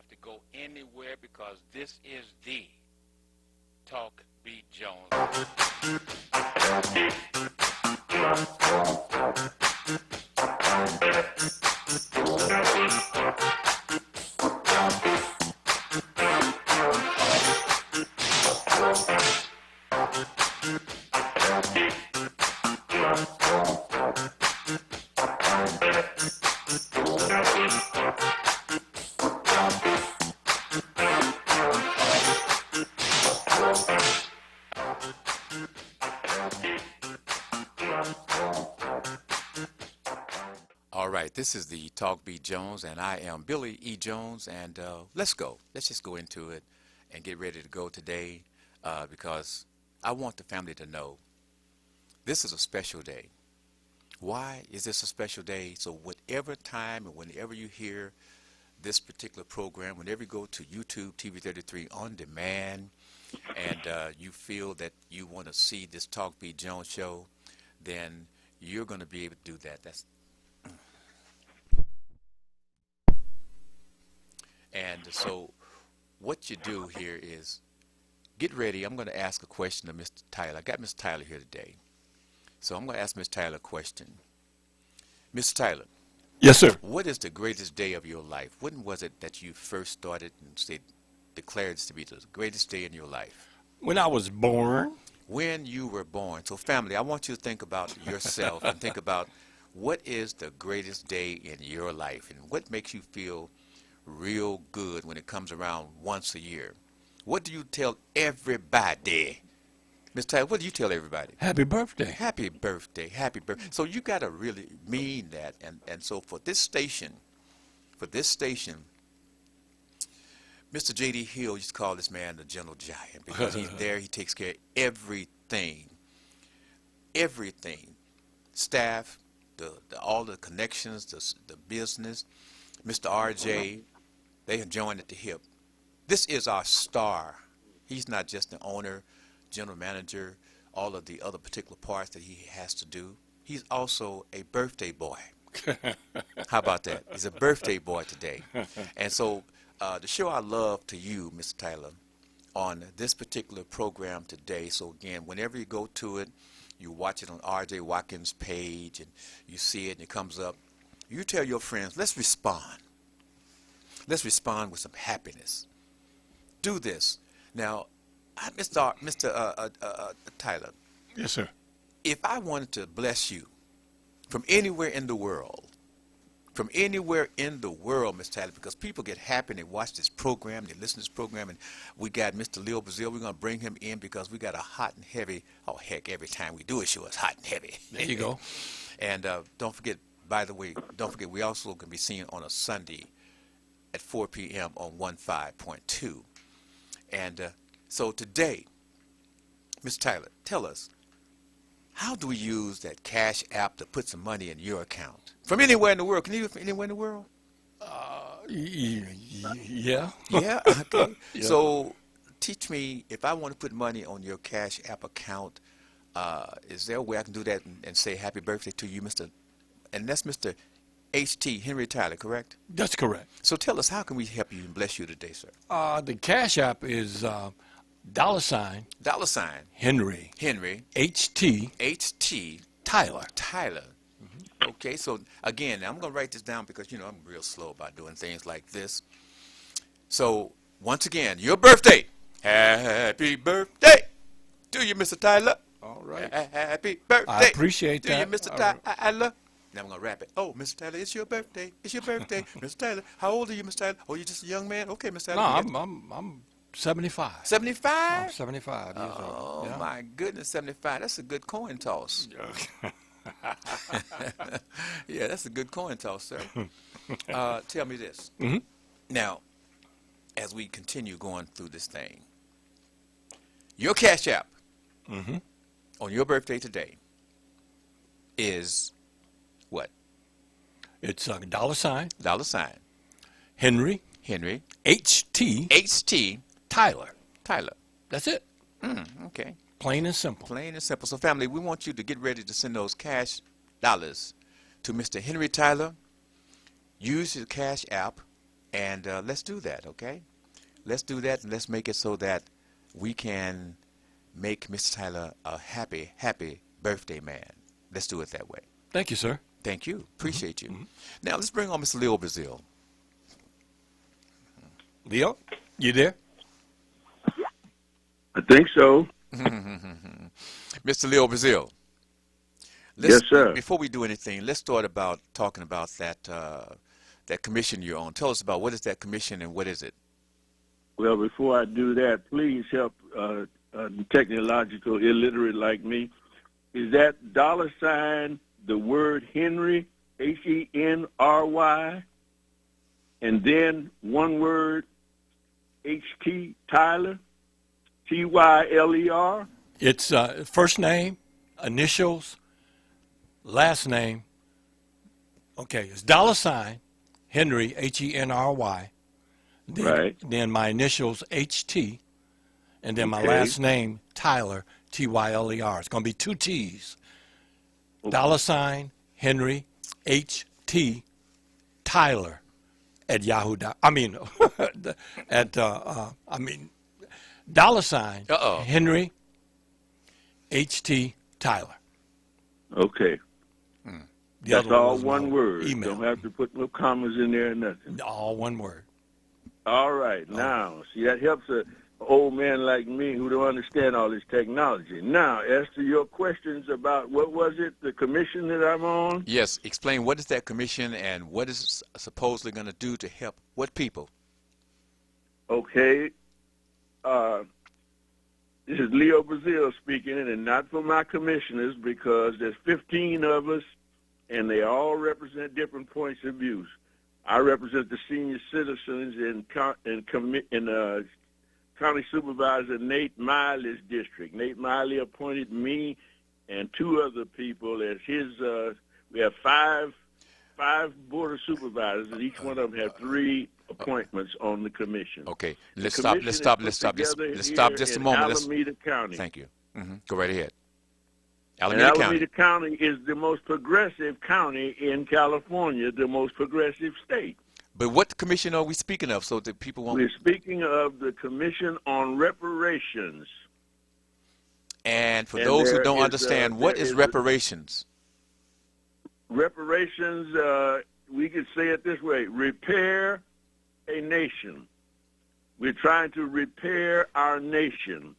to go anywhere because this is the Talk Beat Jones. All right, this is the Talk Beat Jones, and I am Billy E. Jones, and let's go. Let's just go into it and get ready to go today because I want the family to know this is a special day. Why is this a special day? So whatever time and whenever you hear this particular program, whenever you go to YouTube TV33 on demand, and you feel that you want to see this Talk Beat Jones show, then you're going to be able to do that. And so what you do here is get ready. I'm going to ask a question to Mr. Tyler. I got Mr. Tyler here today. So I'm going to ask Mr. Tyler a question. Mr. Tyler. Yes, sir. What is the greatest day of your life? When was it that you first started and declared this to be the greatest day in your life? When I was born. When you were born. So family, I want you to think about yourself and think about what is the greatest day in your life and what makes you feel real good when it comes around once a year. What do you tell everybody? Mr. Tyler, what do you tell everybody? Happy birthday. Happy birthday, happy birthday. So you got to really mean that. And so for this station, Mr. J.D. Hill used to call this man the gentle giant because he's there. He takes care of everything. Everything. Staff, all the connections, the business. Mr. R.J., they have joined at the hip. This is our star. He's not just the owner, general manager, all of the other particular parts that he has to do. He's also a birthday boy. How about that? He's a birthday boy today. And so the show I love to you, Mr. Tyler, on this particular program today. So again, whenever you go to it, you watch it on R.J. Watkins' page and you see it and it comes up. You tell your friends, let's respond. Let's respond with some happiness. Do this. Now, Mr. Tyler. Yes, sir. If I wanted to bless you from anywhere in the world, Mr. Tyler, because people get happy and they watch this program, they listen to this program, and we got Mr. Leo Brazil. We're going to bring him in because we got a hot and heavy, oh, heck, every time we do a show, it's hot and heavy. There you go. And don't forget, by the way, we also can be seen on a Sunday at 4 p.m. on 15.2. And so today, Mr. Tyler, tell us, how do we use that Cash App to put some money in your account? From anywhere in the world. Can you do it from anywhere in the world? Yeah. Yeah? Okay. Yeah. So teach me, if I want to put money on your Cash App account, is there a way I can do that and say happy birthday to you, Mr. And that's Mr. H.T. Henry Tyler, correct? That's correct. So tell us, how can we help you and bless you today, sir? The Cash App is $ Henry H.T. H.T. Tyler. Tyler. Okay, so again, I'm going to write this down because, I'm real slow about doing things like this. So once again, your birthday. Happy birthday to you, Mr. Tyler. All right. Happy birthday. I appreciate to you, that. Mr. Tyler. Now I'm going to rap it. Oh, Mr. Tyler, it's your birthday. It's your birthday. Mr. Tyler, how old are you, Mr. Tyler? Oh, you're just a young man? Okay, Mr. Tyler. No, I'm 75. 75? I'm 75 years old. Oh, Yeah. my goodness, 75. That's a good coin toss. Yeah, that's a good coin toss, sir. Tell me this. Mhm. Now, as we continue going through this thing, your Cash App on your birthday today is what? It's $ Dollar sign. Henry Henry H.T. H.T. Tyler. Tyler. That's it. Okay. Plain and simple. Plain and simple. So, family, we want you to get ready to send those cash dollars to Mr. Henry Tyler. Use your Cash App And let's do that, okay? Let's do that, and let's make it so that we can make Mr. Tyler a happy, happy birthday man. Let's do it that way. Thank you, sir. Thank you. Appreciate you. Now, let's bring on Mr. Leo Brazil. Leo, you there? I think so. Mr. Leo Brazil. Yes, sir. Before we do anything, let's start about talking about that that commission you're on. Tell us about what is that commission and what is it? Well, before I do that, please help technological illiterate like me. Is that $ the word Henry, Henry, and then one word, HT, Tyler, Tyler? It's first name, initials, last name. Okay, it's $ Henry, Henry. Then, Right. Then my initials, HT, and then my Okay. last name, Tyler, Tyler. It's going to be 2 T's. $ Henry, HT, Tyler, at Yahoo. $ Henry, HT, Tyler. Okay. The That's other all was one my word. Email. Don't have to put no commas in there or nothing. All one word. All right. Now, see, that helps an old man like me who don't understand all this technology. Now, as to your questions about, what was it, the commission that I'm on? Yes, explain what is that commission and what is it supposedly going to do to help what people? Okay. This is Leo Brazil speaking, and not for my commissioners, because there's 15 of us, and they all represent different points of view. I represent the senior citizens in County Supervisor Nate Miley's district. Nate Miley appointed me and 2 other people as his. We have five board of supervisors, and each one of them have 3 appointments on the commission. Okay, The let's stop commission is put together just a here moment. in Alameda County. Thank you. Go right ahead. And Alameda County is the most progressive county in California, the most progressive state. But what commission are we speaking of so that people won't? We're speaking of the Commission on Reparations. And for And those who there don't is, understand, what there is is reparations? Reparations, we could say it this way: repair a nation. We're trying to repair our nation,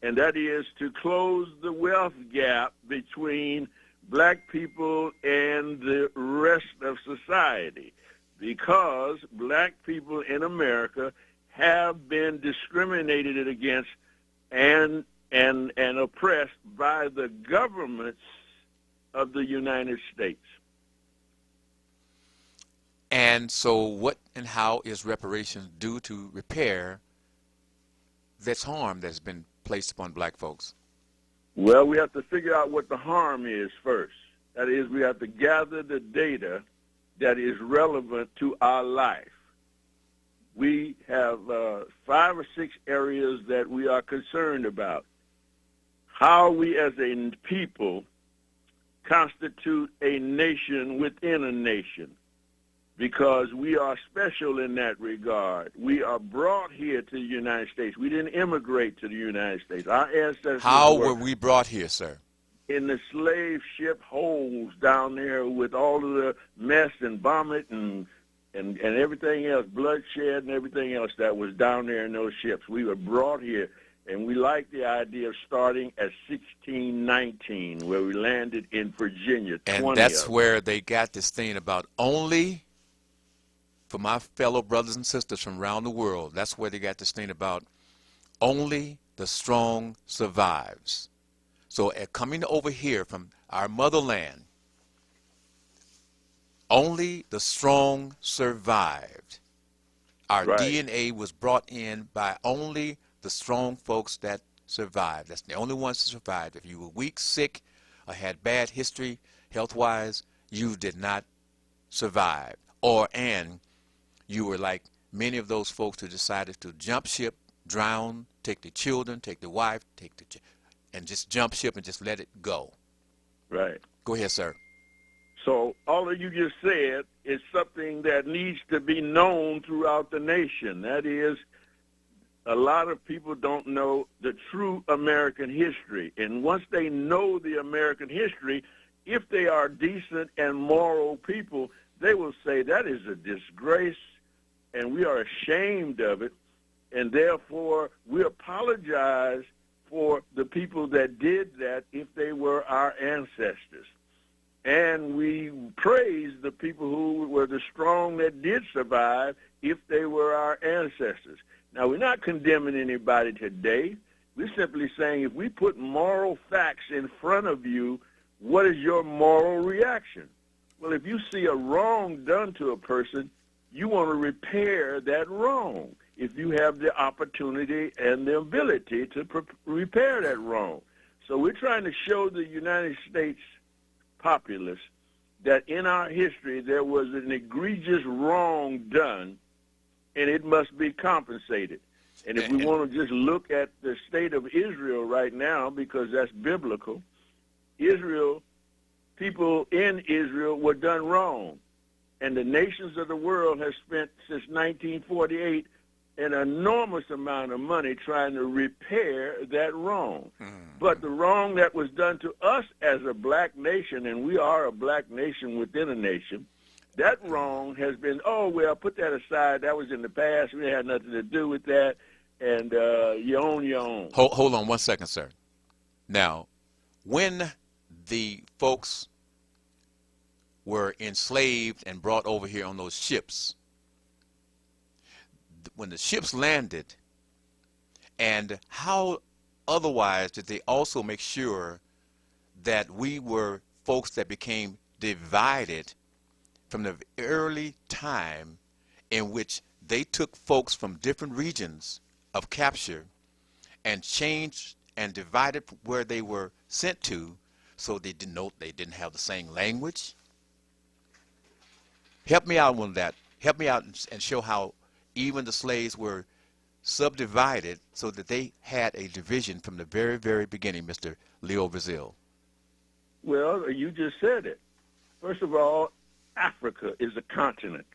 and that is to close the wealth gap between black people and the rest of society, because black people in America have been discriminated against and oppressed by the governments of the United States. And so what and how is reparations due to repair this harm that's been placed upon black folks? Well, we have to figure out what the harm is first. That is, we have to gather the data that is relevant to our life. We have 5 or 6 areas that we are concerned about. How we as a people constitute a nation within a nation, because we are special in that regard. We are brought here to the United States. We didn't immigrate to the United States. Our ancestors How were we brought here, sir? in the slave ship holds down there with all of the mess and vomit and everything else, bloodshed and everything else that was down there in those ships. We were brought here, and we like the idea of starting at 1619, where we landed in Virginia. And that's where they got this thing about only, for my fellow brothers and sisters from around the world, that's where they got this thing about only the strong survives. So coming over here from our motherland, only the strong survived. Our Right. DNA was brought in by only the strong folks that survived. That's the only ones that survived. If you were weak, sick, or had bad history health-wise, you did not survive. And you were like many of those folks who decided to jump ship, drown, take the children, take the wife, and just jump ship and just let it go. Right. Go ahead, sir. So all of you just said is something that needs to be known throughout the nation. That is, a lot of people don't know the true American history. And once they know the American history, if they are decent and moral people, they will say that is a disgrace and we are ashamed of it. And therefore, we apologize for the people that did that if they were our ancestors. And we praise the people who were the strong that did survive if they were our ancestors. Now, we're not condemning anybody today. We're simply saying if we put moral facts in front of you, what is your moral reaction? Well, if you see a wrong done to a person, you want to repair that wrong if you have the opportunity and the ability to repair that wrong. So we're trying to show the United States populace that in our history there was an egregious wrong done, and it must be compensated. And if we want to just look at the state of Israel right now, because that's biblical, Israel, people in Israel were done wrong. And the nations of the world have spent since 1948 an enormous amount of money trying to repair that wrong. But the wrong that was done to us as a black nation, and we are a black nation within a nation, that wrong has been, oh, well, put that aside. That was in the past. We had nothing to do with that. And you own your own. Hold on 1 second, sir. Now, when the folks were enslaved and brought over here on those ships, when the ships landed, and how otherwise did they also make sure that we were folks that became divided from the early time in which they took folks from different regions of capture and changed and divided where they were sent to, so they didn't have the same language? Help me out on that. Help me out and show how even the slaves were subdivided so that they had a division from the very, very beginning, Mr. Leo Brazil. Well, you just said it. First of all, Africa is a continent,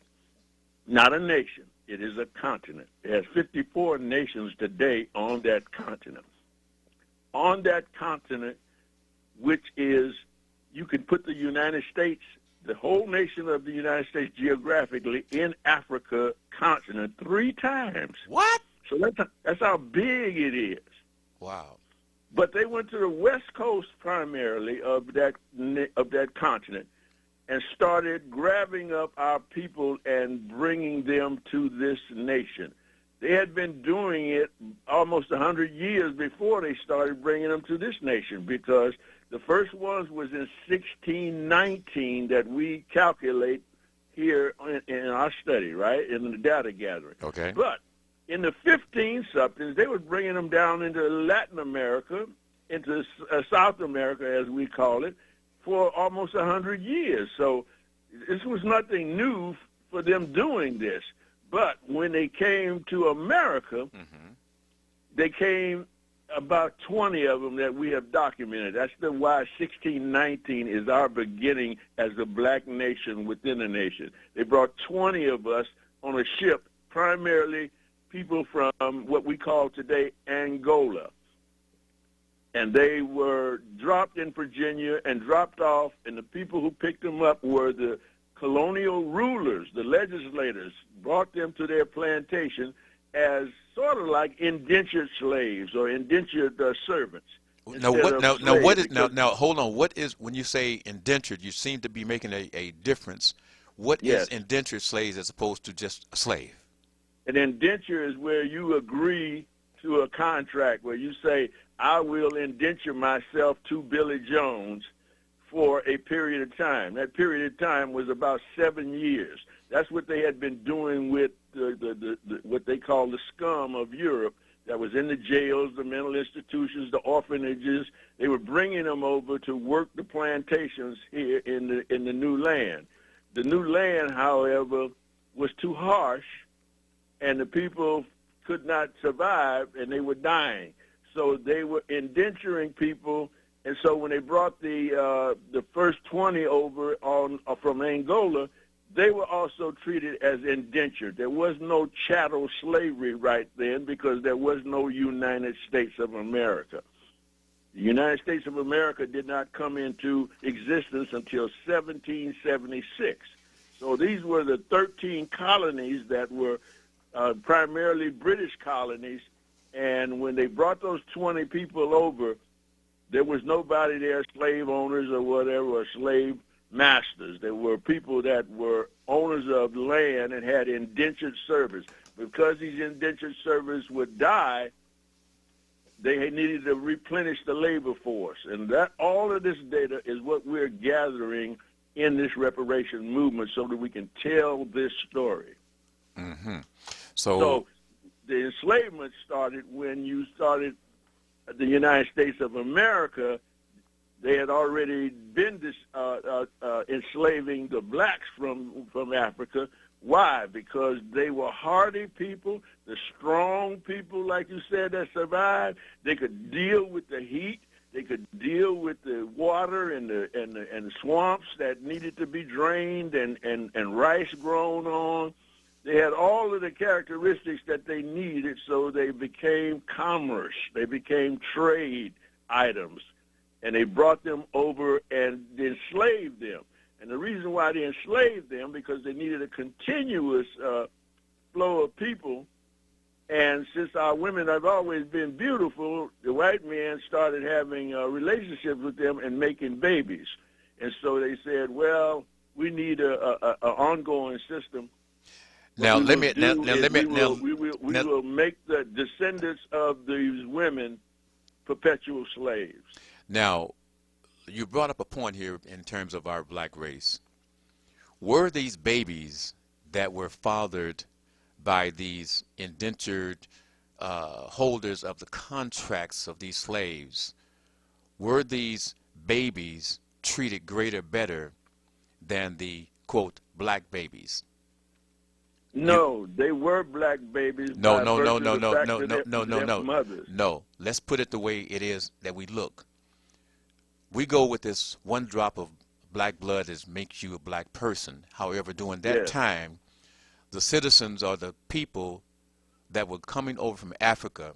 not a nation. It is a continent. It has 54 nations today on that continent. On that continent, which is, you can put the United States, the whole nation of the United States geographically in Africa continent 3 times. What? So that's how big it is. Wow. But they went to the west coast primarily of that continent and started grabbing up our people and bringing them to this nation. They had been doing it almost 100 years before they started bringing them to this nation, because the first ones was in 1619 that we calculate here in our study, right, in the data gathering. Okay. But in the 15-somethings, they were bringing them down into Latin America, into South America, as we call it, for almost 100 years. So this was nothing new for them doing this. But when they came to America, they came about 20 of them that we have documented. That's why 1619 is our beginning as a black nation within a nation. They brought 20 of us on a ship, primarily people from what we call today Angola. And they were dropped in Virginia and dropped off, and the people who picked them up were the colonial rulers, the legislators, brought them to their plantation as sort of like indentured slaves or indentured servants. Now, hold on. What is, when you say indentured, you seem to be making a difference. What is indentured slaves as opposed to just a slave? An indenture is where you agree to a contract where you say, I will indenture myself to Billy Jones for a period of time. That period of time was about 7 years. That's what they had been doing with the what they call the scum of Europe that was in the jails, the mental institutions, the orphanages. They were bringing them over to work the plantations here in the new land. The new land, however, was too harsh, and the people could not survive, and they were dying. So they were indenturing people And so when they brought the first 20 over from Angola, they were also treated as indentured. There was no chattel slavery right then because there was no United States of America. The United States of America did not come into existence until 1776. So these were the 13 colonies that were primarily British colonies. And when they brought those 20 people over, there was nobody there, slave owners or whatever, or slave masters. There were people that were owners of land and had indentured service. Because these indentured servants would die, they needed to replenish the labor force. And that all of this data is what we're gathering in this reparation movement so that we can tell this story. Mm-hmm. So the enslavement started when you started the United States of America. They had already been enslaving the blacks from Africa. Why? Because they were hardy people, the strong people, like you said, that survived. They could deal with the heat. They could deal with the water and the swamps that needed to be drained and rice grown on. They had all of the characteristics that they needed, so they became commerce. They became trade items, and they brought them over and enslaved them. And the reason why they enslaved them, because they needed a continuous flow of people. And since our women have always been beautiful, the white men started having relationships with them and making babies. And so they said, well, we need an ongoing system. Now we will make the descendants of these women perpetual slaves. Now, you brought up a point here in terms of our black race. Were these babies that were fathered by these indentured holders of the contracts of these slaves, were these babies treated greater, better than the, quote, black babies? No, they were black babies. No. Mothers. No, let's put it the way it is that we look. We go with this one drop of black blood that makes you a black person. However, during that time, the citizens or the people that were coming over from Africa,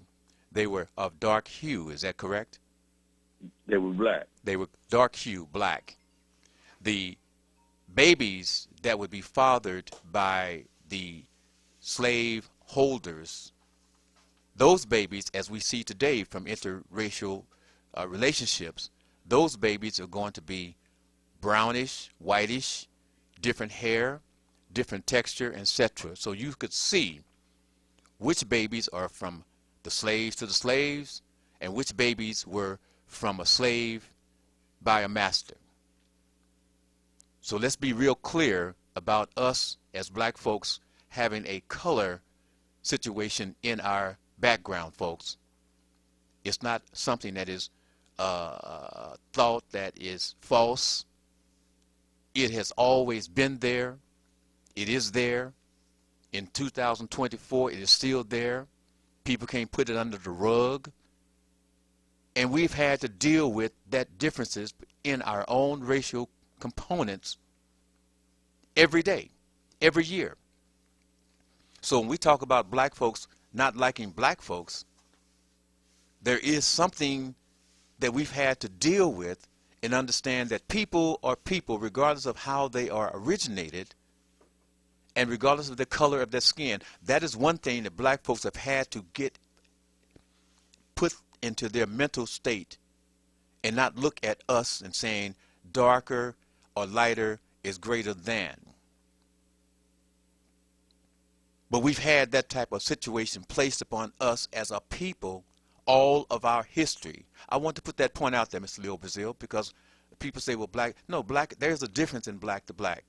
they were of dark hue. Is that correct? They were black. They were dark hue, black. The babies that would be fathered by the slave holders, those babies, as we see today from interracial relationships, those babies are going to be brownish, whitish, different hair, different texture, etc. So you could see which babies are from the slaves to the slaves and which babies were from a slave by a master. So let's be real clear about us as black folks having a color situation in our background, folks. It's not something that is thought that is false. It has always been there. It is there. In 2024, it is still there. People can't put it under the rug. And we've had to deal with that differences in our own racial components every day, every year. So when we talk about black folks not liking black folks, there is something that we've had to deal with and understand that people are people regardless of how they are originated and regardless of the color of their skin. That is one thing that black folks have had to get put into their mental state and not look at us and saying darker or lighter is greater than. But we've had that type of situation placed upon us as a people all of our history. I want to put that point out there, Mr. Leo Brazil, because people say, well, black. No, black, there's a difference in black to black.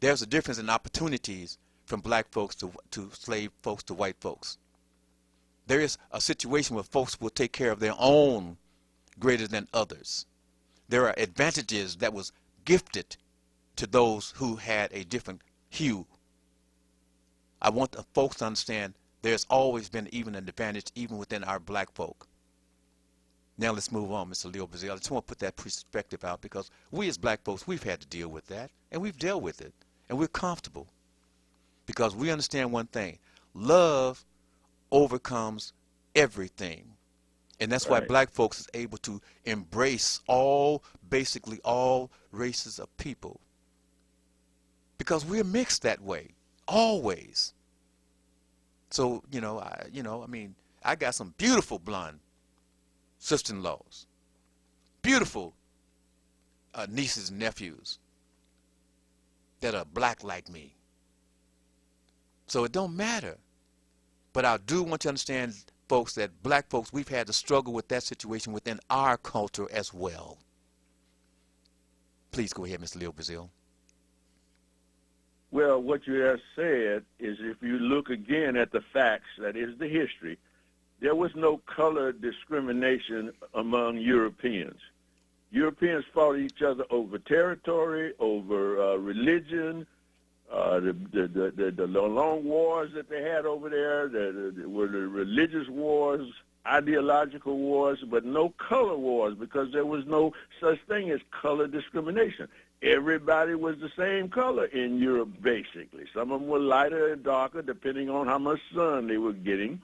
There's a difference in opportunities from black folks to slave folks to white folks. There is a situation where folks will take care of their own greater than others. There are advantages that was gifted to those who had a different hue. I want the folks to understand there's always been even an advantage even within our black folk. Now let's move on, Mr. Leo Brazil. I just want to put that perspective out because we as black folks, we've had to deal with that, and we've dealt with it, and we're comfortable because we understand one thing: love overcomes everything. And that's why Right. black folks is able to embrace basically all races of people. Because we're mixed that way, always. So, I got some beautiful blonde sister-in-laws, beautiful nieces and nephews that are black like me. So it don't matter. But I do want you to understand, folks, that black folks, we've had to struggle with that situation within our culture as well. Please go ahead, Mr. Leo Brazil. Well, what you have said is if you look again at the facts, that is the history, there was no color discrimination among Europeans. Europeans fought each other over territory, over religion, the long wars that they had over there were the religious wars, ideological wars, but no color wars because there was no such thing as color discrimination. Everybody was the same color in Europe, basically. Some of them were lighter and darker, depending on how much sun they were getting.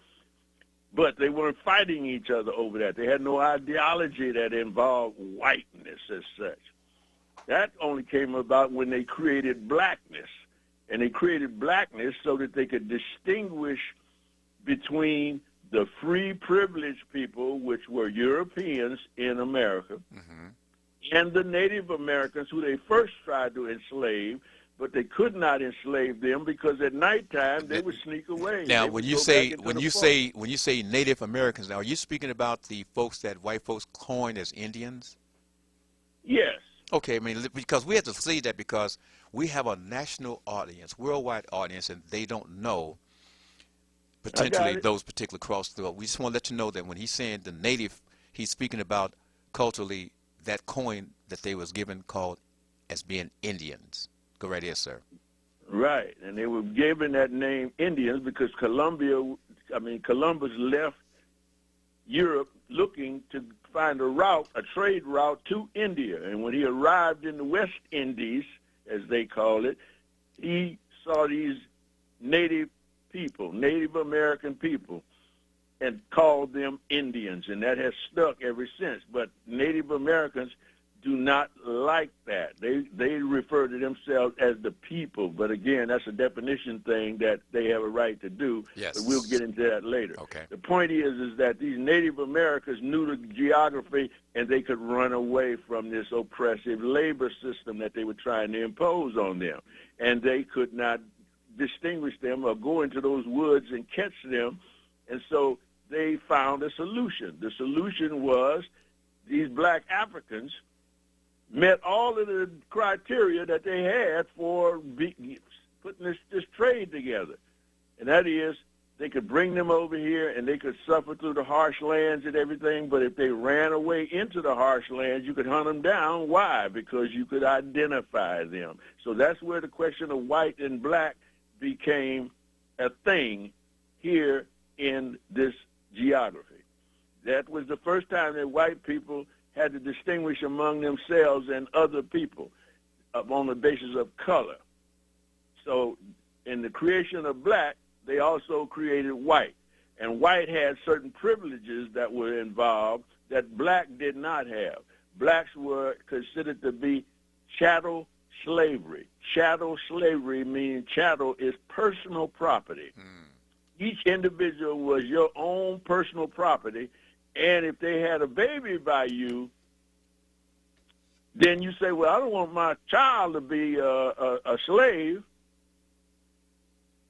But they weren't fighting each other over that. They had no ideology that involved whiteness as such. That only came about when they created blackness. And they created blackness so that they could distinguish between the free, privileged people, which were Europeans in America, and the Native Americans who they first tried to enslave, but they could not enslave them because at nighttime they would sneak away. Now, They when would you go say back into when the you forest. say Native Americans, now are you speaking about the folks that white folks coined as Indians? Yes. Okay, I mean, because we have to see that because we have a national audience, worldwide audience, and they don't know potentially it. those particular cross. We just want to let you know that when he's saying the native, he's speaking about culturally that coin that they was given called as being Indians. Go right here, sir. Right, and they were given that name Indians because Columbus left Europe looking to find a trade route to India. And when he arrived in the West Indies, as they call it, he saw these native people, Native American people, and called them Indians, and that has stuck ever since. But Native Americans do not like that. They refer to themselves as the people, but again, that's a definition thing that they have a right to do. Yes. But we'll get into that later. Okay. The point is that these Native Americans knew the geography and they could run away from this oppressive labor system that they were trying to impose on them, and they could not distinguish them or go into those woods and catch them, and so they found a solution. The solution was these black Africans met all of the criteria that they had for putting this trade together. And that is, they could bring them over here and they could suffer through the harsh lands and everything, but if they ran away into the harsh lands, you could hunt them down. Why? Because you could identify them. So that's where the question of white and black became a thing here in this geography. That was the first time that white people had to distinguish among themselves and other people on the basis of color. So in the creation of black, they also created white. And white had certain privileges that were involved that black did not have. Blacks were considered to be chattel slavery. Chattel slavery means chattel is personal property. Each individual was your own personal property, and if they had a baby by you, then you say, well, I don't want my child to be a slave.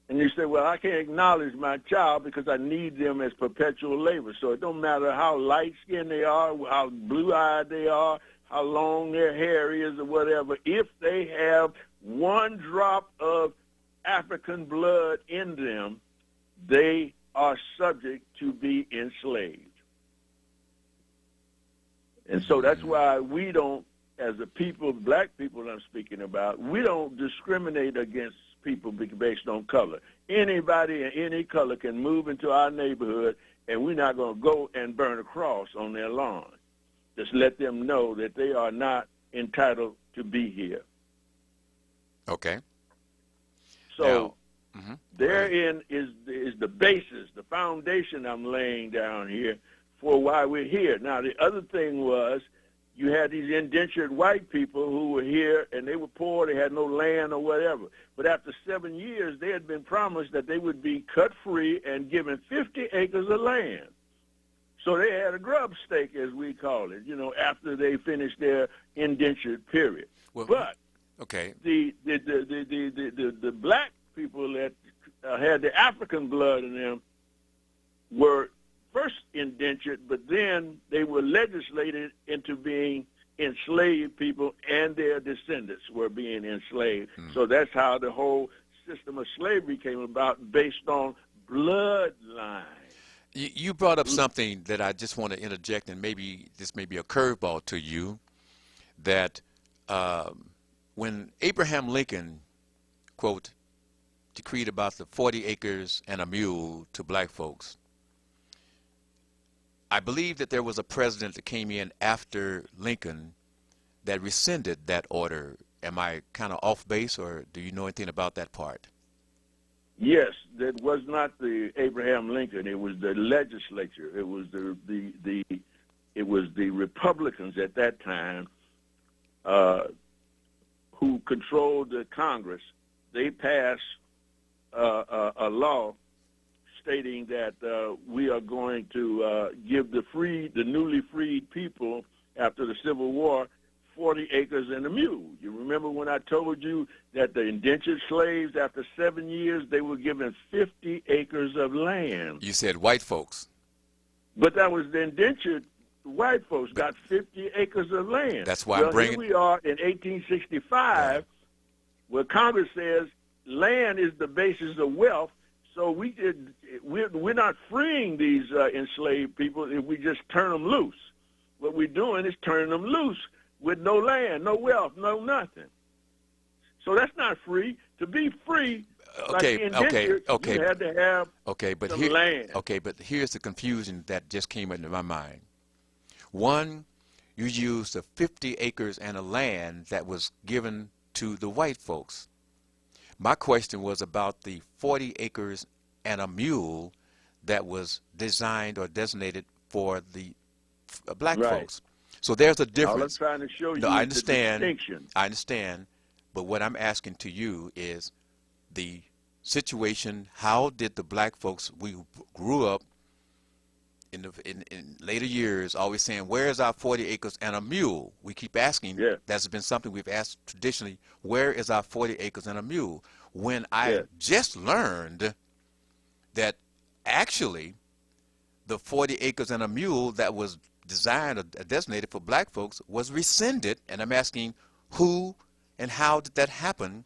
And you say, well, I can't acknowledge my child because I need them as perpetual labor. So it don't matter how light-skinned they are, how blue-eyed they are, how long their hair is or whatever. If they have one drop of African blood in them, they are subject to be enslaved. And so that's why we don't, as a people, black people I'm speaking about, we don't discriminate against people based on color. Anybody in any color can move into our neighborhood, and we're not going to go and burn a cross on their lawn. Just let them know that they are not entitled to be here. Okay. So Now, therein is the basis, the foundation I'm laying down here for why we're here. Now, the other thing was you had these indentured white people who were here, and they were poor, they had no land or whatever. But after 7 years, they had been promised that they would be cut free and given 50 acres of land. So they had a grub stake, as we call it, after they finished their indentured period. well, But okay. the black people that had the African blood in them were first indentured, but then they were legislated into being enslaved people, and their descendants were being enslaved. So that's how the whole system of slavery came about, based on bloodline. You brought up something that I just want to interject, and maybe this may be a curveball to you, that when Abraham Lincoln, quote, decreed about the 40 acres and a mule to black folks, I believe that there was a president that came in after Lincoln that rescinded that order. Am I kind of off base, or do you know anything about that part? Yes, that was not the Abraham Lincoln. It was the legislature. It was it was the Republicans at that time who controlled the Congress. They passed a law stating that we are going to give the newly freed people after the Civil War 40 acres and a mule. You remember when I told you that the indentured slaves, after 7 years, they were given 50 acres of land. You said white folks. But that was the indentured white folks got 50 acres of land. That's why I'm bringing. Here we are in 1865, where Congress says land is the basis of wealth. So we're not freeing these enslaved people if we just turn them loose. What we're doing is turning them loose with no land, no wealth, no nothing. So that's not free. To be free, like the indentured, you had to have some land. Okay, but here's the confusion that just came into my mind. One, you used the 50 acres and a land that was given to the white folks. My question was about the 40 acres and a mule that was designed or designated for the black folks. So there's a difference. All I'm trying to show you I is the understand. distinction. I understand. But what I'm asking to you is the situation. How did the black folks, we grew up in later years always saying, where is our 40 acres and a mule? We keep asking. Yeah. That's been something we've asked traditionally. Where is our 40 acres and a mule? When I just learned that actually the 40 acres and a mule that was designed or designated for black folks was rescinded, and I'm asking who and how did that happen,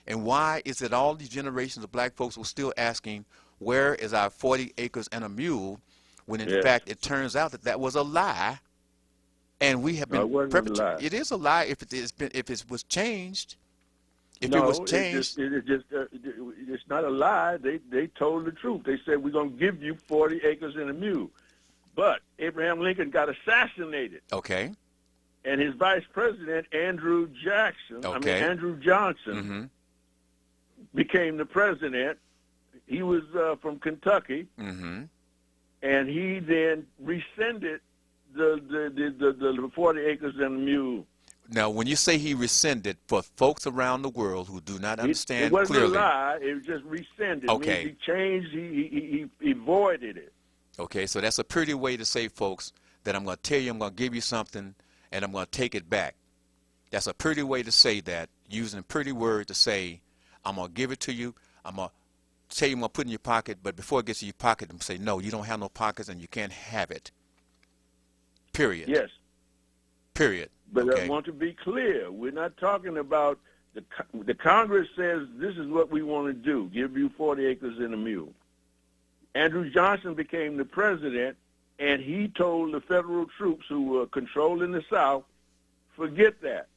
and why is it all these generations of black folks were still asking, where is our 40 acres and a mule, when in fact it turns out that that was a lie, and we have been perpetrating. It is a lie if it was changed. If it was changed, it's not a lie. They told the truth. They said, we're going to give you 40 acres and a mule. But Abraham Lincoln got assassinated. Okay. And his vice president, Andrew Johnson, became the president. He was from Kentucky. And he then rescinded the 40 acres and a mule. Now, when you say he rescinded, for folks around the world who do not understand it wasn't clearly, a lie. It was just rescinded. Okay. He changed. He voided it. Okay, so that's a pretty way to say, folks, that I'm going to tell you, I'm going to give you something, and I'm going to take it back. That's a pretty way to say that, using a pretty word to say, I'm going to give it to you, I'm going to tell you I'm going to put it in your pocket, but before it gets to your pocket, I'm going to say, no, you don't have no pockets and you can't have it. Period. Yes. Period. But okay. I want to be clear. We're not talking about the Congress says this is what we want to do, give you 40 acres and a mule. Andrew Johnson became the president, and he told the federal troops who were controlling the South, forget that.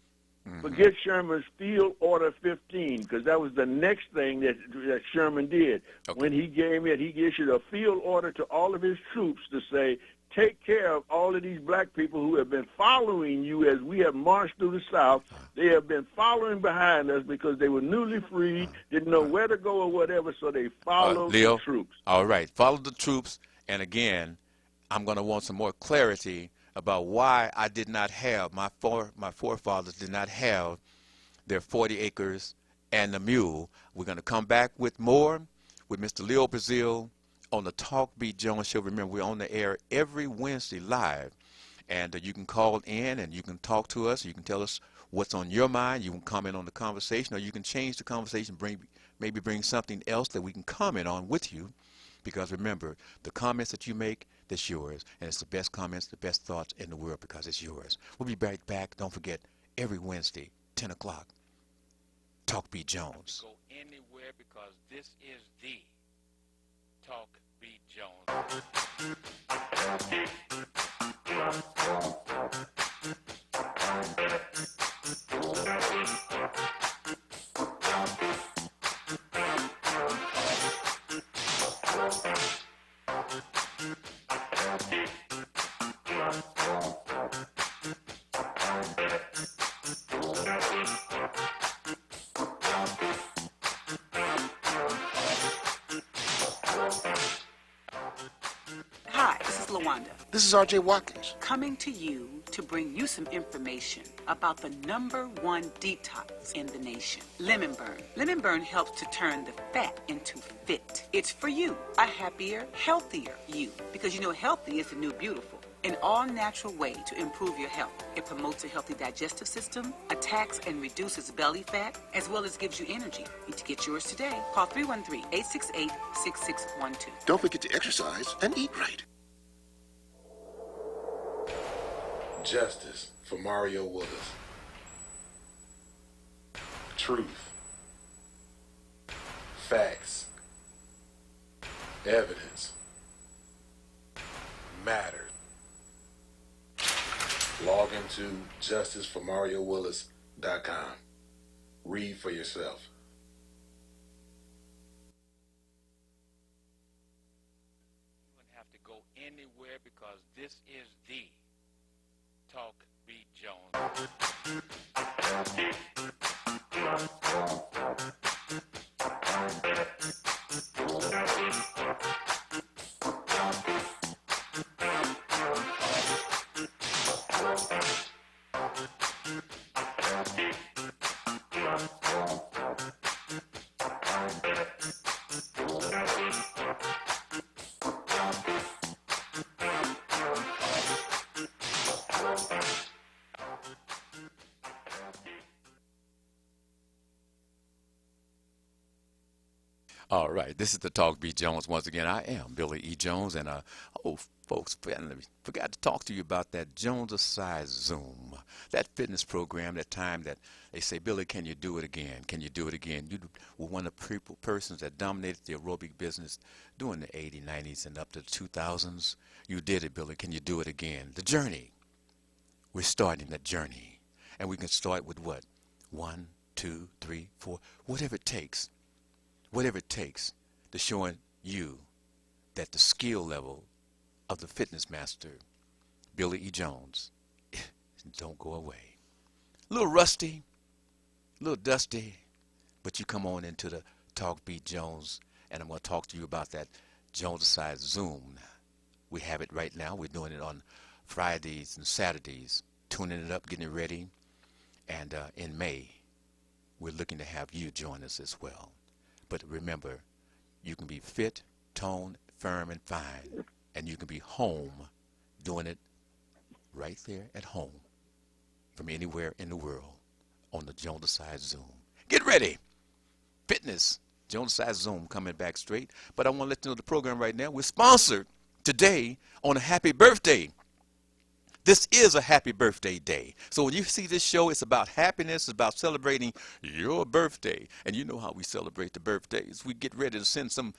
Forget Sherman's Field Order 15, because that was the next thing that Sherman did. Okay. When he came in, he issued a field order to all of his troops to say, take care of all of these black people who have been following you as we have marched through the South. They have been following behind us because they were newly freed, didn't know where to go or whatever, so they followed Leo, the troops. All right, follow the troops. And again, I'm going to want some more clarity about why I did not have, my forefathers did not have their 40 acres and the mule. We're going to come back with more with Mr. Leo Brazil on the Talk Beat Jones show. Remember, we're on the air every Wednesday live. And you can call in and you can talk to us. You can tell us what's on your mind. You can comment on the conversation, or you can change the conversation, maybe bring something else that we can comment on with you. Because remember, the comments that you make, that's yours. And it's the best comments, the best thoughts in the world because it's yours. We'll be right back. Don't forget, every Wednesday, 10 o'clock, Talk Beat Jones. Go anywhere because this is the Talk Beat Jones. Hi, this is LaWanda, This is R.J. Watkins. coming to you to bring you some information about the #1 detox in the nation, Lemon Burn. Lemon Burn helps to turn the fat into fit. It's for you, a happier, healthier you, because you know healthy is the new beautiful. An all-natural way to improve your health. It promotes a healthy digestive system, attacks and reduces belly fat, as well as gives you energy. Need to get yours today. Call 313-868-6612. Don't forget to exercise and eat right. Justice for Mario Willis. Truth. Facts. Evidence. Matter. Log into justiceformariowillis.com. Read for yourself. You wouldn't have to go anywhere because this is the Talk Beat Jones. All right, this is the Talk Beat Jones. Once again, I am Billy E. Jones, and folks, forgot to talk to you about that Jones-a-Size Zoom, that fitness program, that time that they say, Billy, can you do it again? Can you do it again? You were one of the persons that dominated the aerobic business during the 80s, 90s, and up to the 2000s. You did it, Billy. Can you do it again? The journey. We're starting that journey, and we can start with what? 1, 2, 3, 4, whatever it takes. Whatever it takes to showing you that the skill level of the fitness master, Billy E. Jones, don't go away. A little rusty, a little dusty, but you come on into the Talk Beat Jones, and I'm going to talk to you about that Jones-a-Size Zoom. We have it right now. We're doing it on Fridays and Saturdays, tuning it up, getting it ready. And in May, we're looking to have you join us as well. But remember, you can be fit, toned, firm, and fine, and you can be home doing it right there at home from anywhere in the world on the Jones-a-Size Zoom. Get ready. Fitness, Jones-a-Size Zoom coming back straight. But I want to let you know the program right now. We're sponsored today on a happy birthday. This is a happy birthday day. So when you see this show, it's about happiness, it's about celebrating your birthday. And you know how we celebrate the birthdays. We get ready to send some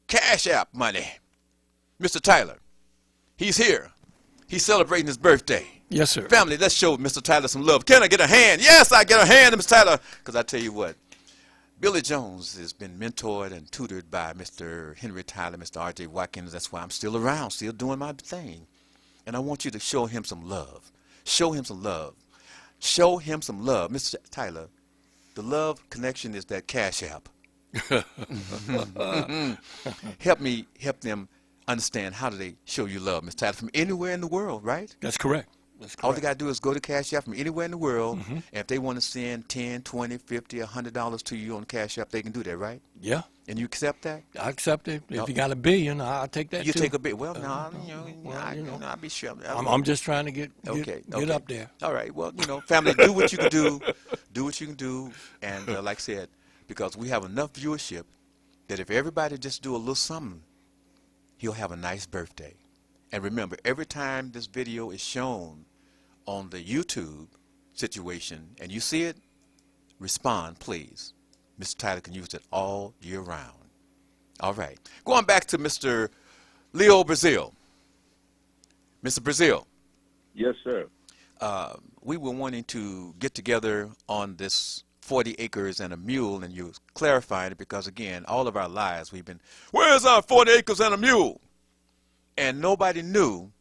Cash App money. Mr. Tyler, he's here. He's celebrating his birthday. Yes, sir. Family, let's show Mr. Tyler some love. Can I get a hand? Yes, I get a hand, Mr. Tyler. Because I tell you what, Billy Jones has been mentored and tutored by Mr. Henry Tyler, Mr. R.J. Watkins. That's why I'm still around, still doing my thing. And I want you to show him some love. Show him some love. Show him some love. Mr. Tyler, the love connection is that Cash App. Help them understand how do they show you love, Mr. Tyler, from anywhere in the world, right? That's correct. That's correct. All they got to do is go to Cash App from anywhere in the world, and if they want to send $10, $20, $50, $100 to you on Cash App, they can do that, right? Yeah, And you accept that? I accept it. If you got $1 billion, I'll take that You too. take a bit. Well, no, I'll be sure. I'm just trying to get Okay. up there. All right. Well, family, do what you can do. Do what you can do. And like I said, because we have enough viewership that if everybody just do a little something, he'll have a nice birthday. And remember, every time this video is shown on the YouTube situation and you see it, respond, please. Mr. Tyler can use it all year round. All right. Going back to Mr. Leo Brazil. Mr. Brazil. Yes, sir. We were wanting to get together on this 40 acres and a mule, and you clarifying it because, again, all of our lives we've been, where's our 40 acres and a mule? And nobody knew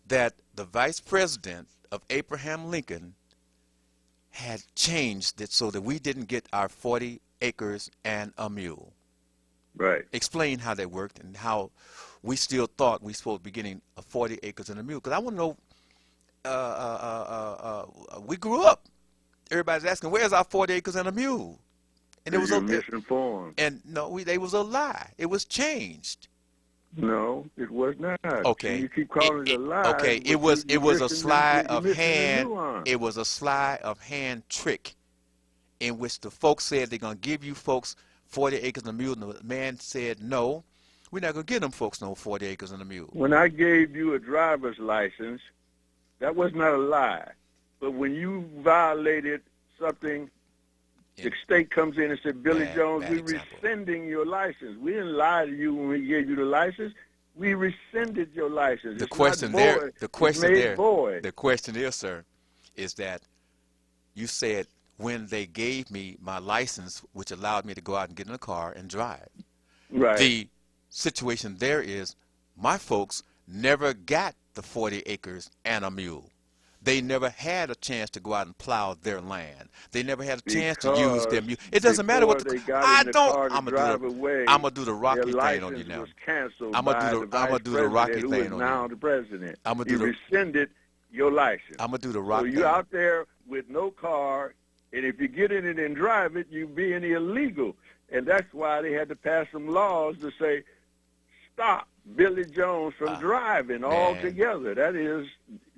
that the vice president of Abraham Lincoln had changed it so that we didn't get our 40 acres and a mule. Right. Explain how that worked and how we still thought we were supposed to be getting a 40 acres and a mule. Because I want to know, we grew up. Everybody's asking, where's our 40 acres and a mule? And it was You're misinformed. And no, it was a lie. It was changed. No, it was not. Okay. You keep calling it a lie. Okay, but it was you're a missing sleight the- of you're missing the hand. nuance. It was a sleight of hand trick in which the folks said they're going to give you folks 40 acres and a mule. And the man said, no, we're not going to give them folks no 40 acres and a mule. When I gave you a driver's license, that was not a lie. But when you violated something, the state comes in and said, Billy Bad- Jones, bad we're example. rescinding your license. We didn't lie to you when we gave you the license. We rescinded your license. The It's question not there, void. the question It's made there, void. the question there, sir, is that you said when they gave me my license, which allowed me to go out and get in a car and drive. Right. The situation there is my folks never got the 40 acres and a mule. They never had a chance to go out and plow their land. They never had a chance to use their mule. It doesn't matter what Before the they got I in the don't. car to I'm drive gonna away, do the Rocky their thing on you license now. was canceled I'ma by do the the- I'ma vice do the Rocky president, thing who on is now you. the president. I'ma do he the- rescinded your license. I'm gonna do the So Rocky you're thing. out there with no car, and if you get in it and drive it, you're being illegal. And that's why they had to pass some laws to say, stop Billy Jones from driving altogether. That is,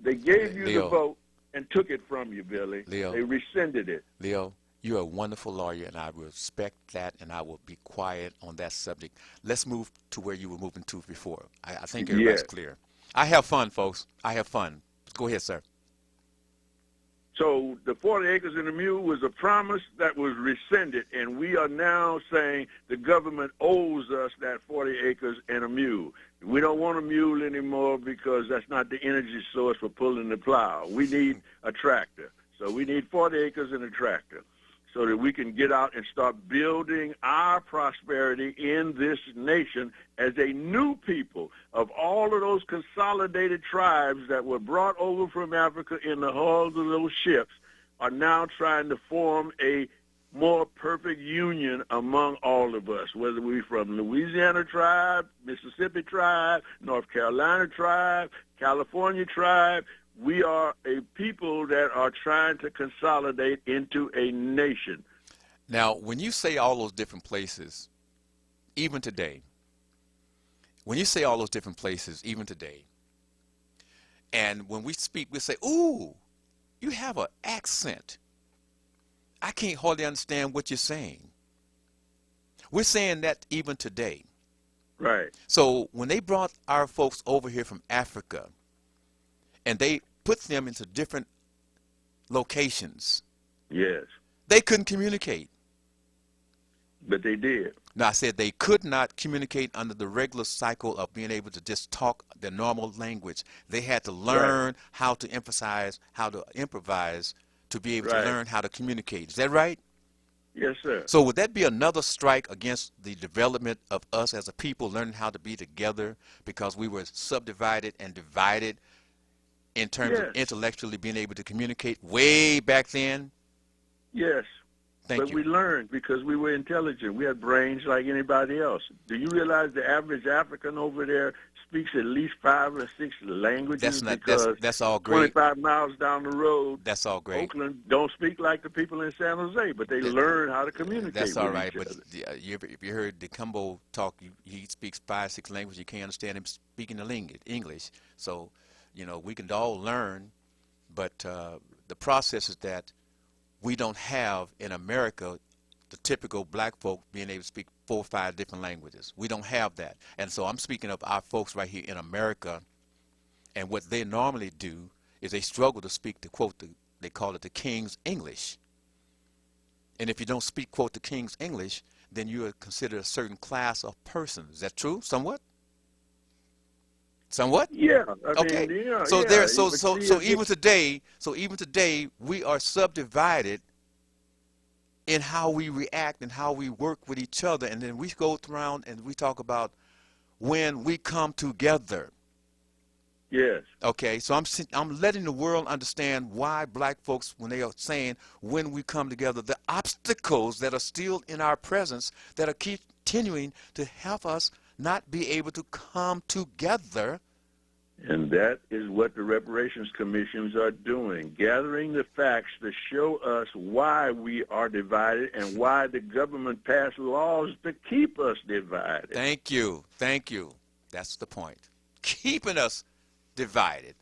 they gave you Leo. the vote and took it from you, Billy. Leo. They rescinded it. Leo, you're a wonderful lawyer, and I respect that, and I will be quiet on that subject. Let's move to where you were moving to before. I think everybody's Yes. clear. I have fun, folks. I have fun. Go ahead, sir. So the 40 acres and a mule was a promise that was rescinded, and we are now saying the government owes us that 40 acres and a mule. We don't want a mule anymore because that's not the energy source for pulling the plow. We need a tractor. So we need 40 acres and a tractor so that we can get out and start building our prosperity in this nation as a new people of all of those consolidated tribes that were brought over from Africa in the hulls of those ships are now trying to form a more perfect union among all of us, whether we're from Louisiana tribe, Mississippi tribe, North Carolina tribe, California tribe. We are a people that are trying to consolidate into a nation. Now, when you say all those different places, even today, when you say all those different places, even today, and when we speak, we say, ooh, you have an accent. I can't hardly understand what you're saying. We're saying that even today. Right. So when they brought our folks over here from Africa, and they put them into different locations, Yes. they couldn't communicate. But they did. No, I said they could not communicate under the regular cycle of being able to just talk their normal language. They had to learn how to emphasize, how to improvise, to be able to Right. learn how to communicate. Is that right? Yes, sir. So would that be another strike against the development of us as a people learning how to be together because we were subdivided and divided in terms of Yes. intellectually being able to communicate way back then? Yes. Thank But you. we learned because we were intelligent. We had brains like anybody else. Do you realize the average African over there speaks at least 5 or 6 languages? That's not because that's all great. 25 miles down the road, That's all great. Oakland don't speak like the people in San Jose, but they learn how to communicate That's all with right, each but other. if you heard DeCumbo talk, he speaks 5, 6 languages. You can't understand him speaking the English. So, we can all learn, but the process is that we don't have in America the typical black folk being able to speak 4 or 5 different languages. We don't have that. And so I'm speaking of our folks right here in America, and what they normally do is they struggle to speak, to quote, they call it the King's English. And if you don't speak, quote, the King's English, then you are considered a certain class of person. Is that true? Somewhat? Somewhat? Yeah. Okay. So even today, we are subdivided in how we react and how we work with each other, and then we go around and we talk about when we come together. Yes. Okay, so I'm letting the world understand why black folks, when they are saying when we come together, the obstacles that are still in our presence that are continuing to help us not be able to come together. And that is what the reparations commissions are doing, gathering the facts to show us why we are divided and why the government passed laws to keep us divided. Thank you. That's the point. Keeping us divided.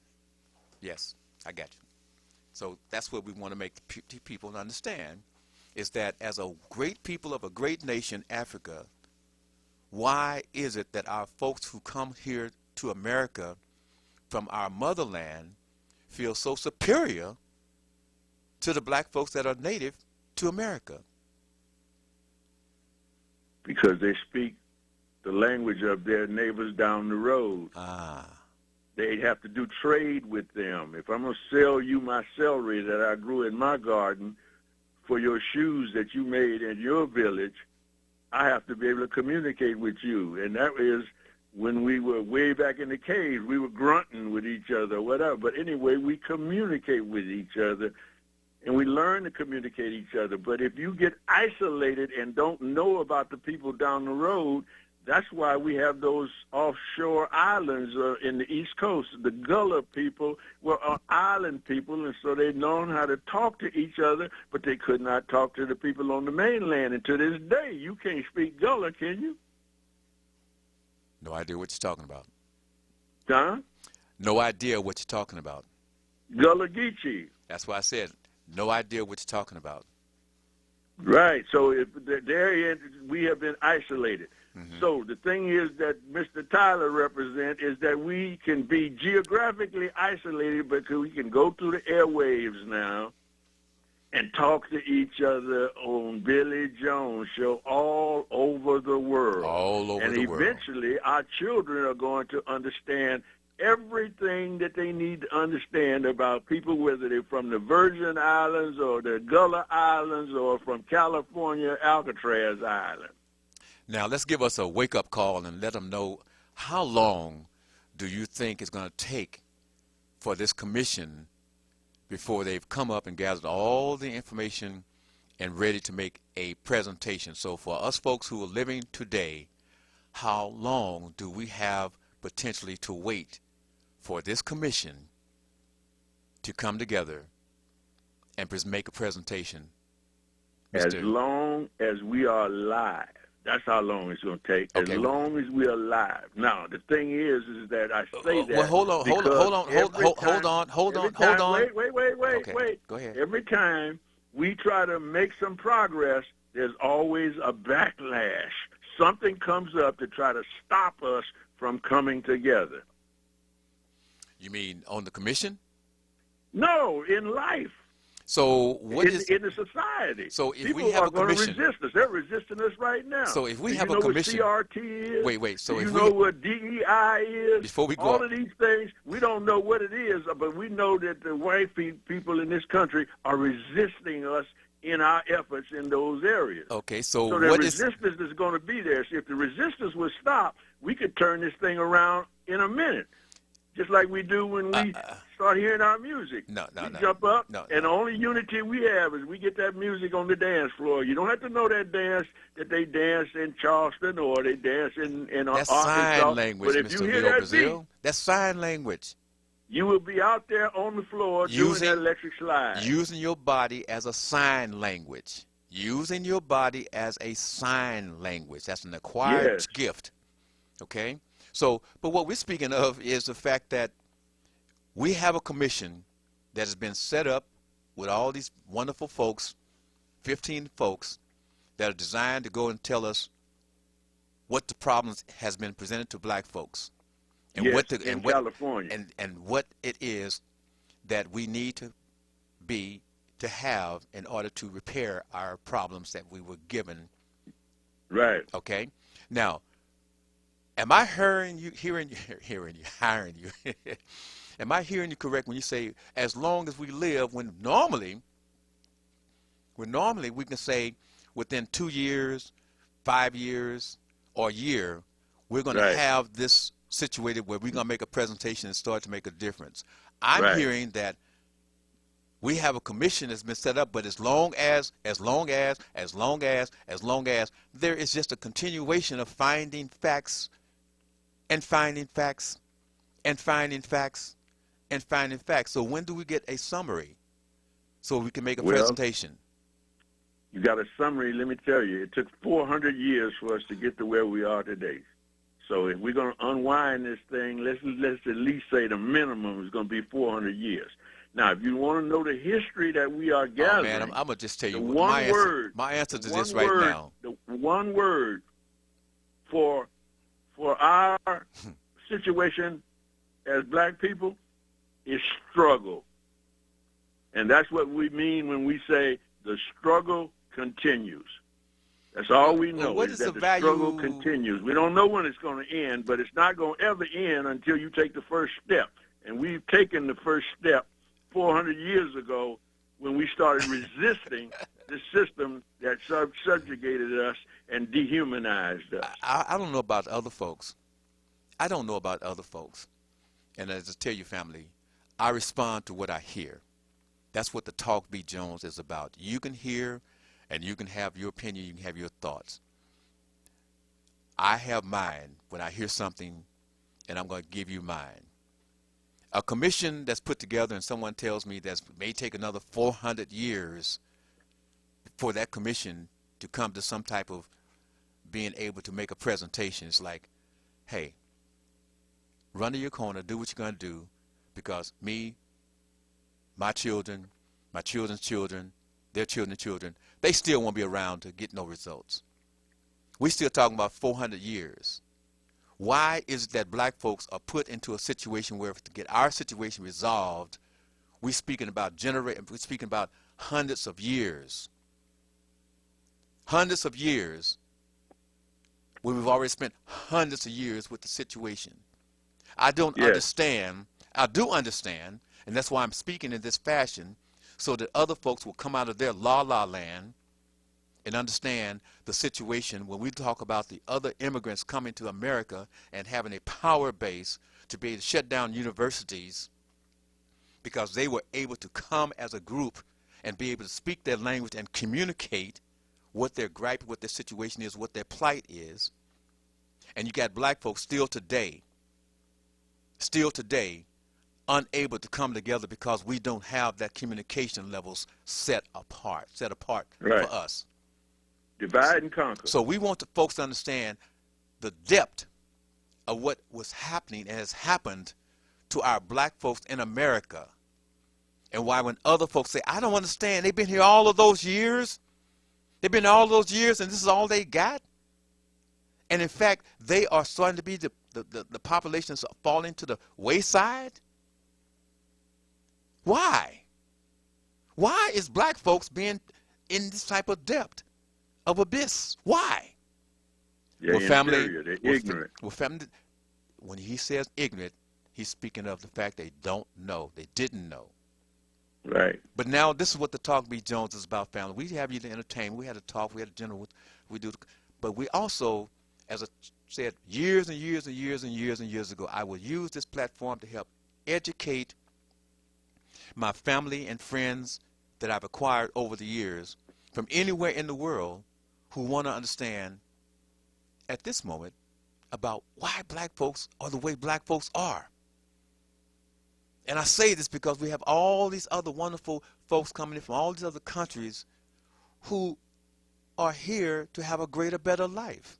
Yes, I got you. So that's what we want to make people understand, is that as a great people of a great nation, Africa, why is it that our folks who come here to America from our motherland feel so superior to the black folks that are native to America? Because they speak the language of their neighbors down the road. They have to do trade with them. If I'm going to sell you my celery that I grew in my garden for your shoes that you made in your village, I have to be able to communicate with you. And that is when we were way back in the caves, we were grunting with each other, whatever. But anyway, we communicate with each other, and we learn to communicate each other. But if you get isolated and don't know about the people down the road, that's why we have those offshore islands in the East Coast. The Gullah people were island people, and so they known how to talk to each other, but they could not talk to the people on the mainland. And to this day, you can't speak Gullah, can you? No idea what you're talking about. Huh? No idea what you're talking about. Gullah Geechee. That's why I said no idea what you're talking about. Right. So if we have been isolated. Mm-hmm. So the thing is that Mr. Tyler represents is that we can be geographically isolated because we can go through the airwaves now and talk to each other on Billy Jones show all over the world. All over the world. And eventually our children are going to understand everything that they need to understand about people, whether they're from the Virgin Islands or the Gullah Islands or from California, Alcatraz Island. Now, let's give us a wake-up call and let them know, how long do you think it's going to take for this commission before they've come up and gathered all the information and ready to make a presentation? So for us folks who are living today, how long do we have potentially to wait for this commission to come together and make a presentation? As long as we are alive. That's how long it's going to take. Okay. As long as we're alive. Now, the thing is that I say that. Well, hold on. Wait. Go ahead. Every time we try to make some progress, there's always a backlash. Something comes up to try to stop us from coming together. You mean on the commission? No, in life. So what is in the society. So if people we have are a going to commission, resist us. They're resisting us right now. So if we Do have you a know commission, what CRT is? wait. So Do if you we know what DEI is? Before we go all up- of these things, we don't know what it is, but we know that the white people in this country are resisting us in our efforts in those areas. okay, so So the what is resistance is going to be there. So if the resistance would stop, we could turn this thing around in a minute, just like we do when we start hearing our music. We jump up, and the only unity we have is we get that music on the dance floor. You don't have to know that dance that they dance in Charleston or they dance in that's Arkansas. sign language, But if Mr. you hear Leo that Brazil? beat, That's sign language. you will be out there on the floor doing Using- that electric slide. Using your body as a sign language. Using your body as a sign language. That's an acquired Yes. gift. Okay? So, but what we're speaking of is the fact that we have a commission that has been set up with all these wonderful folks, 15 folks, that are designed to go and tell us what the problems has been presented to black folks. And Yes, what the, in and what, California. and what it is that we need to have in order to repair our problems that we were given. Right. Okay. Now, am I hiring you? Am I hearing you correct when you say as long as we live? When normally we can say within 2 years, 5 years, or a year, we're going Right. to have this situated where we're going to make a presentation and start to make a difference. I'm Right. hearing that we have a commission that's been set up, but as long as there is just a continuation of finding facts and finding facts and finding facts and finding facts. So when do we get a summary so we can make a Well, presentation? You got a summary. Let me tell you, it took 400 years for us to get to where we are today. So if we're going to unwind this thing, let's at least say the minimum is going to be 400 years. Now, if you want to know the history that we are gathering, Oh, man, I'm going to just tell you the what one my word, answer to one this right word, now. The one word for our situation as black people is struggle. And that's what we mean when we say the struggle continues. That's all we know, what is is that the the struggle value- continues. We don't know when it's going to end, but it's not going to ever end until you take the first step. And we've taken the first step 400 years ago when we started resisting the system that subjugated us and dehumanized us. I don't know about other folks. I don't know about other folks. And as I tell you, family, I respond to what I hear. That's what the Talk Beat Jones is about. You can hear and you can have your opinion, you can have your thoughts. I have mine when I hear something, and I'm going to give you mine. A commission that's put together and someone tells me that may take another 400 years for that commission to come to some type of being able to make a presentation. It's like, hey, run to your corner, do what you're going to do, because me, my children, my children's children, their children's children, they still won't be around to get no results. We're still talking about 400 years. Why is it that black folks are put into a situation where to get our situation resolved, we're speaking about hundreds of years. Hundreds of years when we've already spent hundreds of years with the situation. I don't understand. I do understand, and that's why I'm speaking in this fashion, so that other folks will come out of their la-la land and understand the situation when we talk about the other immigrants coming to America and having a power base to be able to shut down universities because they were able to come as a group and be able to speak their language and communicate what their gripe, what their situation is, what their plight is. And you got black folks still today, unable to come together because we don't have that communication levels set apart Right. for us. Divide and conquer. So we want the folks to understand the depth of what was happening and has happened to our black folks in America. And why when other folks say, I don't understand, they've been here all of those years. They've been here all those years and this is all they got. And in fact, they are starting to be the population is falling to the wayside. Why? Why is black folks being in this type of depth of abyss? Why? They're inferior. They're ignorant. When he says ignorant, he's speaking of the fact they don't know. They didn't know. Right. But now this is what the Talk B. Jones is about, family. We have you to entertain. We had a talk. We had a dinner. But we also, as I said years and years and years and years and years ago, I will use this platform to help educate my family and friends that I've acquired over the years from anywhere in the world who want to understand at this moment about why black folks are the way black folks are. And I say this because we have all these other wonderful folks coming in from all these other countries who are here to have a greater, better life.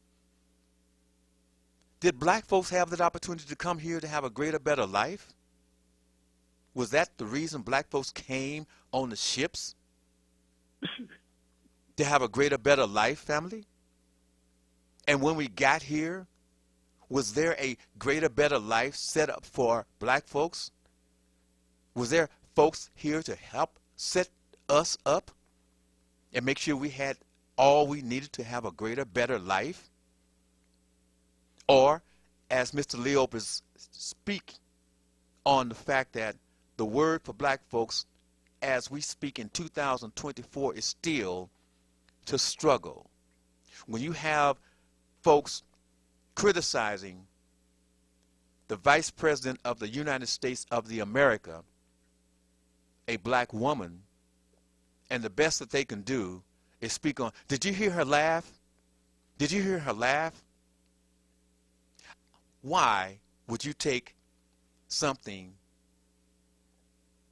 Did black folks have that opportunity to come here to have a greater, better life? Was that the reason black folks came on the ships? To have a greater, better life, family? And when we got here, was there a greater, better life set up for black folks? Was there folks here to help set us up and make sure we had all we needed to have a greater, better life? Or, as Mr. Leopold speak on the fact that the word for black folks, as we speak in 2024, is still to struggle. When you have folks criticizing the Vice President of the United States of the America, a black woman, and the best that they can do is speak on, did you hear her laugh? Did you hear her laugh? Why would you take something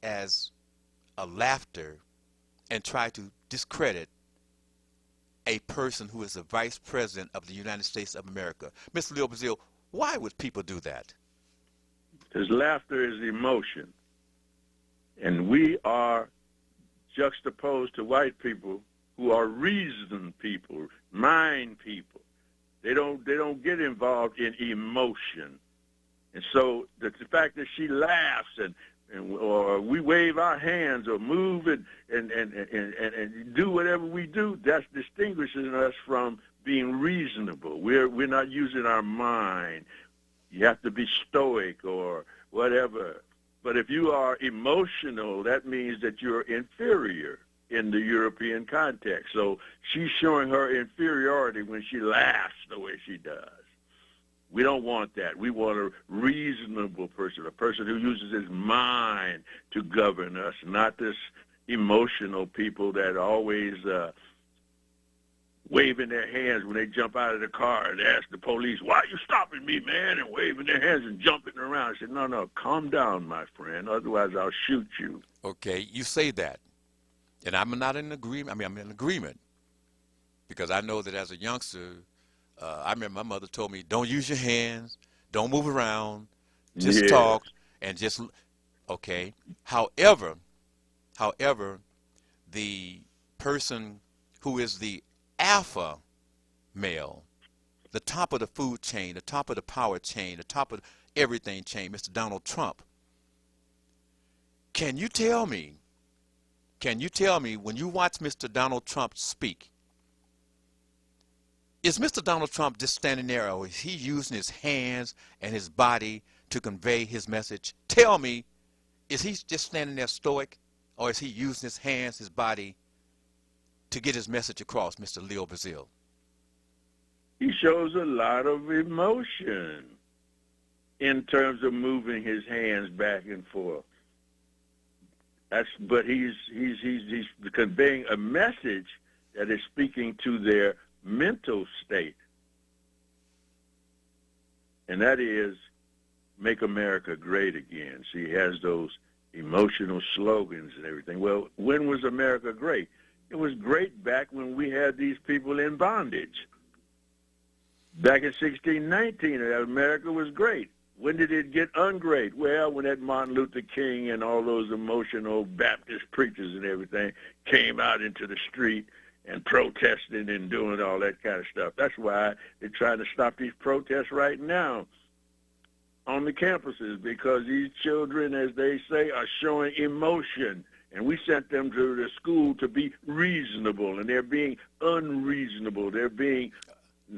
as a laughter and try to discredit a person who is the Vice President of the United States of America? Mr. Leo Brazil, why would people do that? Because laughter is emotion. And we are juxtaposed to white people who are reason people, mind people. They don't get involved in emotion. And so the fact that she laughs or we wave our hands or move and do whatever we do, that's distinguishing us from being reasonable. We're not using our mind. You have to be stoic or whatever. But if you are emotional, that means that you're inferior in the European context. So she's showing her inferiority when she laughs the way she does. We don't want that. We want a reasonable person, a person who uses his mind to govern us, not this emotional people that always waving their hands when they jump out of the car and ask the police, why are you stopping me, man, and waving their hands and jumping around. I said, no, calm down, my friend, otherwise I'll shoot you. Okay, you say that, and I'm not in agreement. I mean, I'm in agreement because I know that as a youngster, I remember my mother told me, don't use your hands, don't move around, just talk, and just, okay. However, the person who is the alpha male, the top of the food chain, the top of the power chain, the top of everything chain, Mr. Donald Trump, can you tell me when you watch Mr. Donald Trump speak, is Mr. Donald Trump just standing there, or is he using his hands and his body to convey his message? Tell me, is he just standing there stoic, or is he using his hands, his body, to get his message across, Mr. Leo Brazil? He shows a lot of emotion in terms of moving his hands back and forth. But he's conveying a message that is speaking to their mental state, and that is make America great again. So he has those emotional slogans and everything. Well, when was America great? It was great back when we had these people in bondage. Back in 1619, America was great. When did it get ungreat? Well, when that Martin Luther King and all those emotional Baptist preachers and everything came out into the street and protesting and doing all that kind of stuff. That's why they're trying to stop these protests right now on the campuses, because these children, as they say, are showing emotion and we sent them to the school to be reasonable, and they're being unreasonable. They're being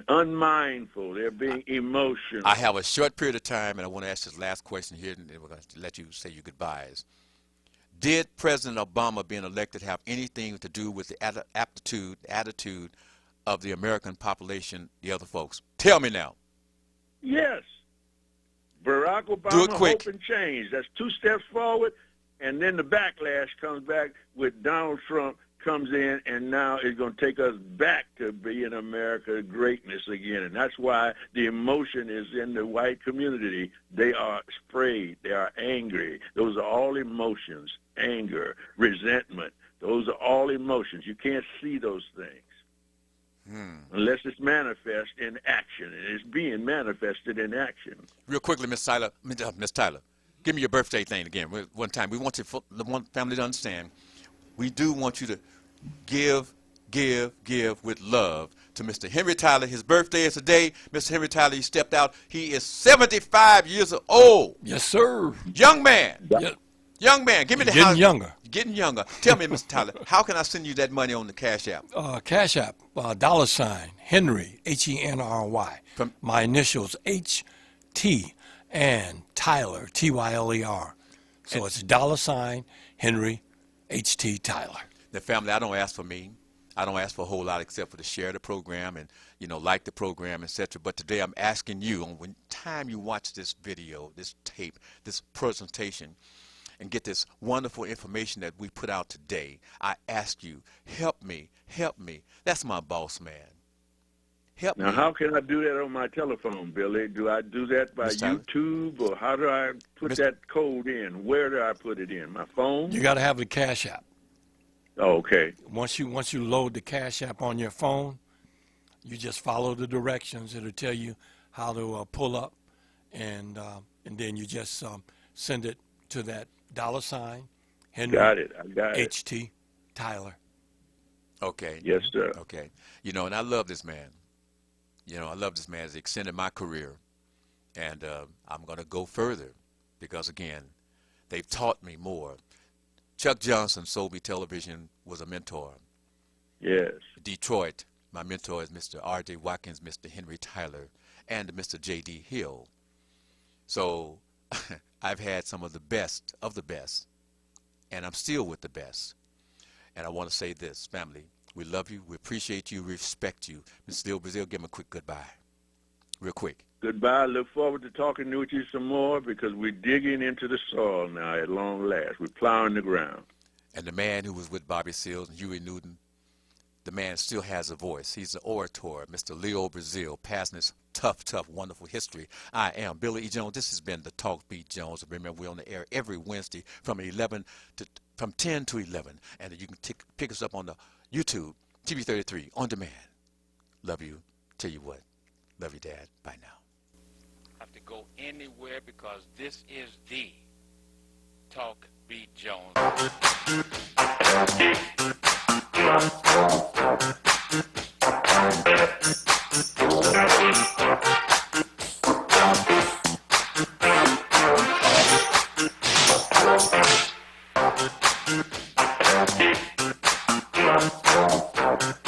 unmindful. They're being emotional. I have a short period of time, and I want to ask this last question here, and then we're going to let you say your goodbyes. Did President Obama being elected have anything to do with the attitude of the American population, the other folks? Tell me now. Yes. Barack Do it Obama, quick. hope and change. That's 2 steps forward, and then the backlash comes back with Donald Trump comes in, and now it's going to take us back to being America greatness again. And that's why the emotion is in the white community. They are afraid. They are angry. Those are all emotions. Anger, resentment. Those are all emotions. You can't see those things unless it's manifest in action, and it's being manifested in action. Real quickly, Miss Tyler, give me your birthday thing again. One time, we want the one family to understand. We do want you to give with love to Mr. Henry Tyler. His birthday is today. Mr. Henry Tyler, he stepped out. He is 75 years old. Yes, sir. Young man. Yeah. Young man, give me the Getting house. younger. Getting younger. Tell me, Mr. Tyler, how can I send you that money on the Cash App? Cash App, $ Henry, Henry. From- My initials, HT, and Tyler, Tyler. So it's $ Henry, HT, Tyler. The family, I don't ask for me. I don't ask for a whole lot except for to share the program and, like the program, etc. But today I'm asking you, on when time you watch this video, this tape, this presentation, and get this wonderful information that we put out today, I ask you, help me. That's my boss man. Help Now, me. how can I do that on my telephone, Billy? Do I do that by Mr. Tyler? YouTube, or how do I put that code in? Where do I put it in? My phone? You got to have the Cash App. Oh, okay. Once you load the Cash App on your phone, you just follow the directions. It'll tell you how to pull up, and then you just send it to that $ Henry, Got it. I got it. HT, Tyler. Okay. Yes, sir. Okay. And I love this man. I love this man. He's extended my career. And I'm going to go further because, again, they've taught me more. Chuck Johnson, Sobe Television, was a mentor. Yes. Detroit, my mentor is Mr. R.J. Watkins, Mr. Henry Tyler, and Mr. J.D. Hill. So I've had some of the best, and I'm still with the best. And I want to say this, family, we love you, we appreciate you, we respect you. Mr. Leo Brazil, give him a quick goodbye. Real quick. Goodbye. Look forward to talking with you some more, because we're digging into the soil now at long last. We're plowing the ground. And the man who was with Bobby Seals and Huey Newton, the man still has a voice. He's an orator, Mr. Leo Brazil, passing his tough, wonderful history. I am Billy E. Jones. This has been the Talk Beat Jones. Remember, we're on the air every Wednesday from 10 to 11. And you can pick us up on the YouTube, TV33, on demand. Love you. Tell you what. Love you, Dad. Bye now. Have to go anywhere because this is the Talk Beat Jones. Thank you.